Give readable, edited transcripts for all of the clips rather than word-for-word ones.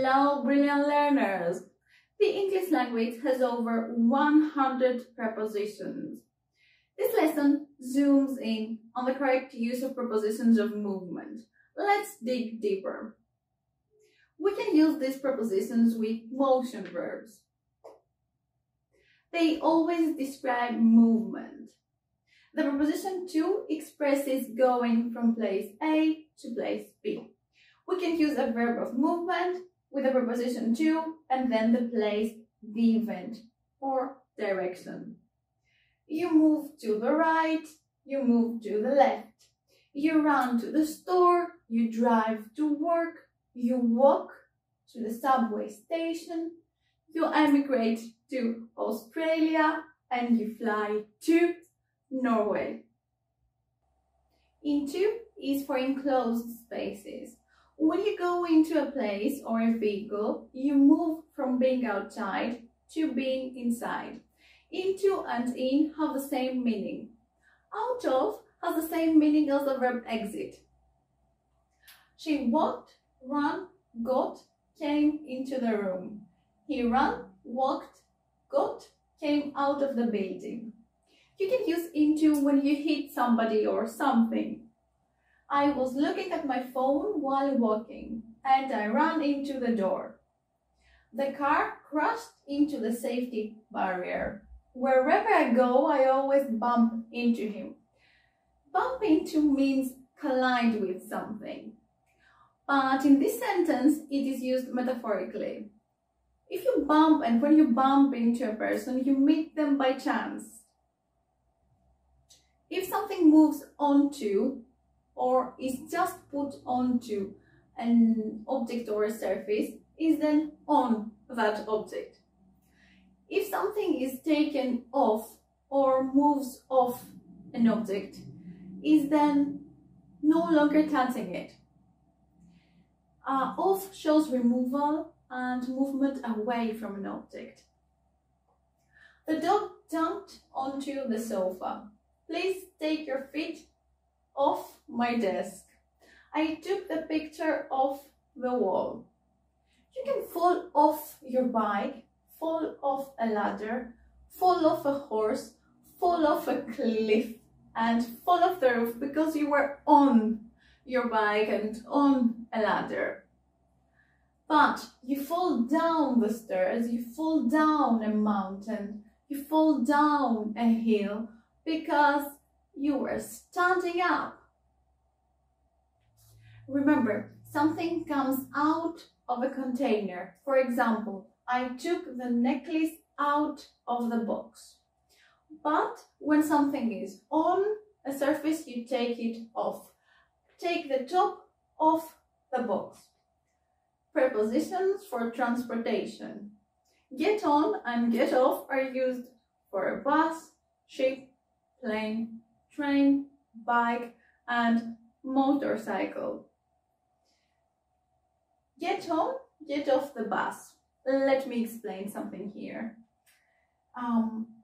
Hello, brilliant learners! The English language has over 100 prepositions. This lesson zooms in on the correct use of prepositions of movement. Let's dig deeper. We can use these prepositions with motion verbs. They always describe movement. The preposition to expresses going from place A to place B. We can use a verb of movement with a preposition to and then the place, the event, or direction. You move to the right, you move to the left. You run to the store, you drive to work, you walk to the subway station, you emigrate to Australia, and you fly to Norway. Into is for enclosed spaces. When you go into a place or a vehicle, you move from being outside to being inside. Into and in have the same meaning. Out of has the same meaning as the verb exit. She walked, ran, got, came into the room. He ran, walked, got, came out of the building. You can use into when you hit somebody or something. I was looking at my phone while walking and I ran into the door. The car crashed into the safety barrier. Wherever I go, I always bump into him. Bump into means collide with something. But in this sentence, it is used metaphorically. If you bump and when you bump into a person, you meet them by chance. If something moves onto or is just put onto an object or a surface, is then on that object. If something is taken off or moves off an object, is then no longer touching it. Off shows removal and movement away from an object. The dog jumped onto the sofa. Please take your feet off my desk. I took the picture off the wall. You can fall off your bike, fall off a ladder, fall off a horse, fall off a cliff, and fall off the roof because you were on your bike and on a ladder. But you fall down the stairs, you fall down a mountain, you fall down a hill because you were standing up. Remember, something comes out of a container. For example, I took the necklace out of the box. But when something is on a surface, you take it off. Take the top off the box. Prepositions for transportation. Get on and get off are used for a bus, ship, plane, train, bike, and motorcycle. Get on, get off the bus. Let me explain something here.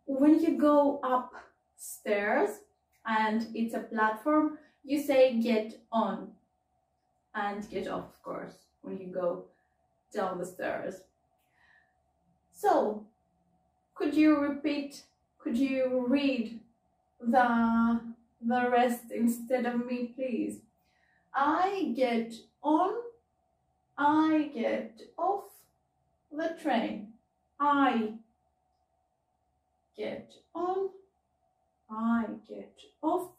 When you go upstairs and it's a platform, you say get on and get off, of course, when you go down the stairs. So, could you read the rest instead of me, please? I get on, I get off the train. I get on, I get off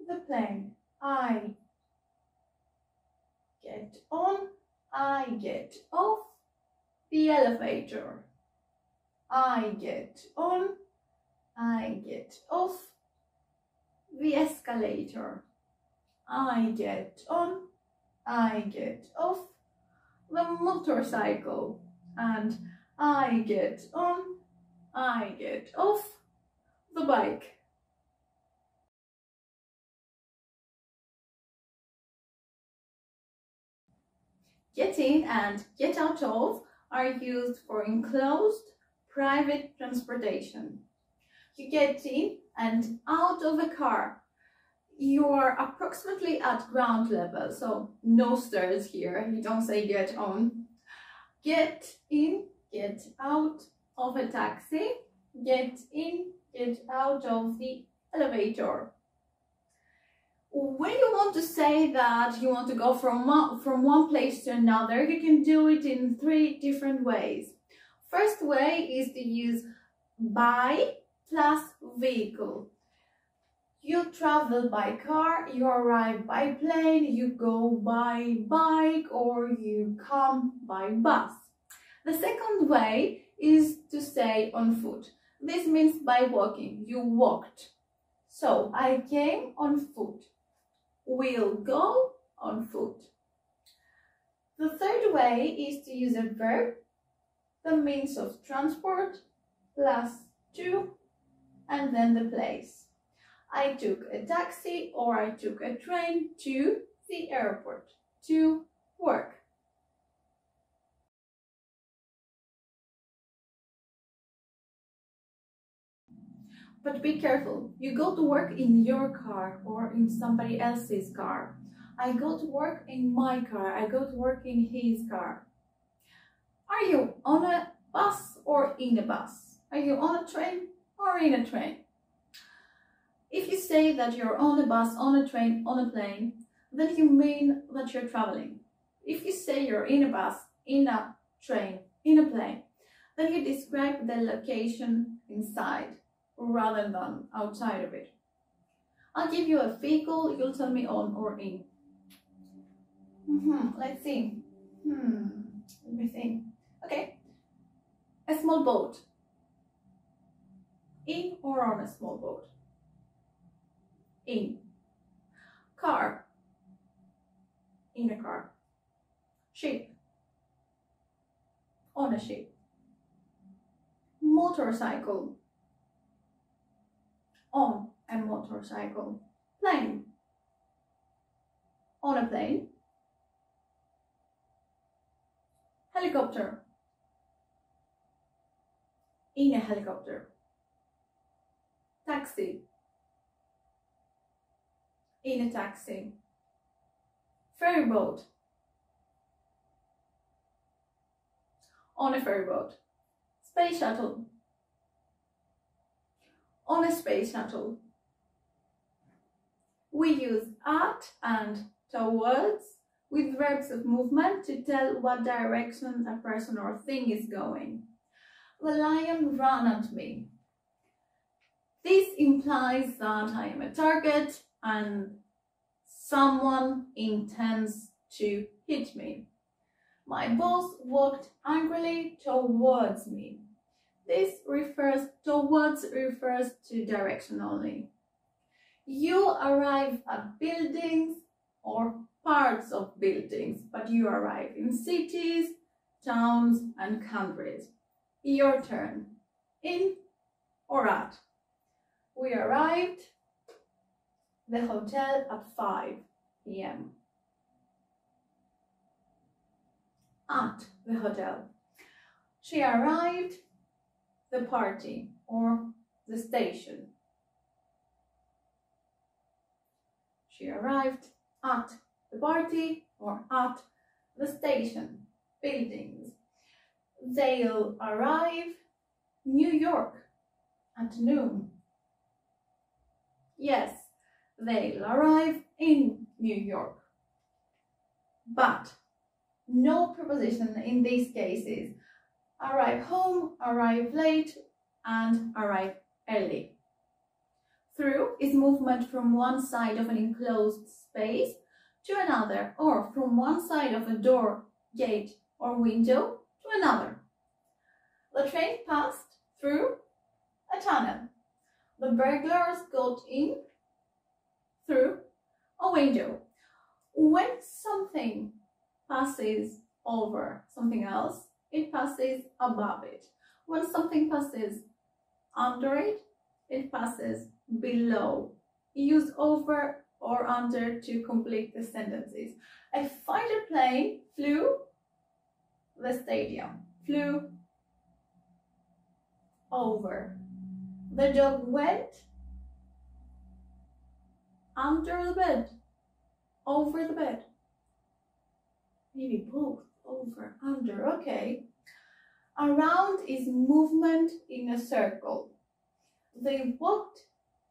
the plane. I get on, I get off the elevator. I get on, I get off the escalator. I get on, I get off the motorcycle. And I get on, I get off the bike. Get in and get out of are used for enclosed private transportation. You get in and out of the car. You are approximately at ground level, so no stairs here. You don't say get on. Get in, get out of a taxi. Get in, get out of the elevator. When you want to say that you want to go from one place to another, you can do it in 3 different ways. First way is to use by plus vehicle. You travel by car, you arrive by plane, you go by bike, or you come by bus. The second way is to say on foot. This means by walking. You walked. So I came on foot. We'll go on foot. The third way is to use a verb, the means of transport, plus to, and then the place. I took a taxi or I took a train to the airport, to work. But be careful, you go to work in your car or in somebody else's car. I go to work in my car, I go to work in his car. Are you on a bus or in a bus? Are you on a train or in a train? If you say that you're on a bus, on a train, on a plane, then you mean that you're traveling. If you say you're in a bus, in a train, in a plane, then you describe the location inside rather than outside of it. I'll give you a vehicle, you'll tell me on or in. Let's see. Let me think. Okay. A small boat. In or on a small boat? In. Car. In a car. Ship. On a ship. Motorcycle. On a motorcycle. Plane. On a plane. Helicopter. In a helicopter. Taxi. In a taxi. Ferry boat. On a ferry boat. Space shuttle. On a space shuttle. We use at and towards with verbs of movement to tell what direction a person or thing is going. The lion ran at me. This implies that I am a target and someone intends to hit me. My boss walked angrily towards me. This refers to direction only. You arrive at buildings or parts of buildings, but you arrive in cities, towns, and countries. Your turn. In or at? We arrived the hotel at 5 p.m. At the hotel. She arrived the party or the station. She arrived at the party or at the station. Buildings. They'll arrive New York at noon. Yes, they'll arrive in New York. But no preposition in these cases. Arrive home, arrive late, and arrive early. Through is movement from one side of an enclosed space to another, or from one side of a door, gate, or window to another. The train passed through a tunnel. The burglars got in through a window. When something passes over something else, it passes above it. When something passes under it, it passes below. Use over or under to complete the sentences. A fighter plane flew the stadium. Flew over. The dog went under the bed. Over the bed. Maybe both. over, under, okay. Around is movement in a circle. They walked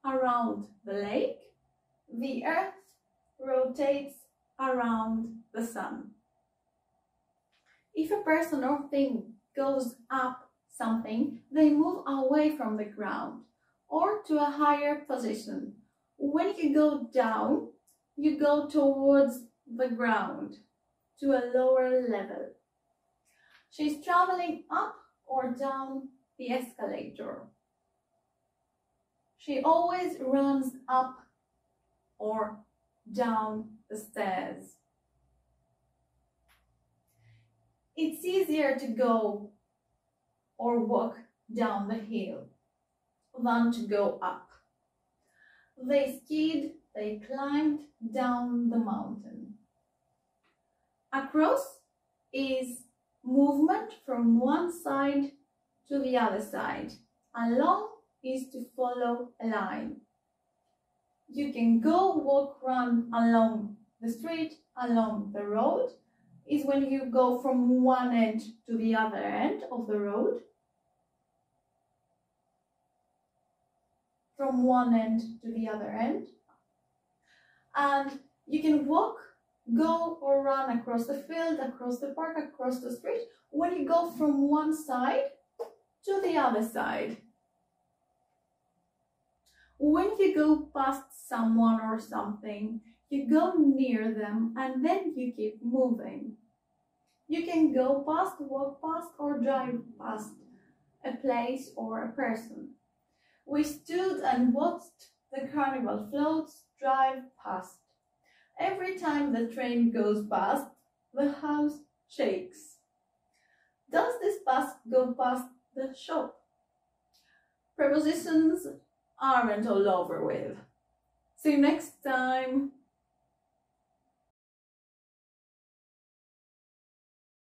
around the lake. The earth rotates around the sun. If a person or thing goes up something, they move away from the ground or to a higher position. When you go down, you go towards the ground, to a lower level. She's traveling up or down the escalator. She always runs up or down the stairs. It's easier to go or walk down the hill than to go up. They skied, they climbed down the mountain. Across is movement from one side to the other side. Along is to follow a line. You can go, walk, run along the street, along the road. Is when you go from one end to the other end of the road. From one end to the other end. And you can walk, go or run across the field, across the park, across the street, when you go from one side to the other side. When you go past someone or something, you go near them and then you keep moving. You can go past, walk past or drive past a place or a person. We stood and watched the carnival floats drive past. Every time the train goes past, the house shakes. Does this bus go past the shop? Prepositions aren't all over with. See you next time.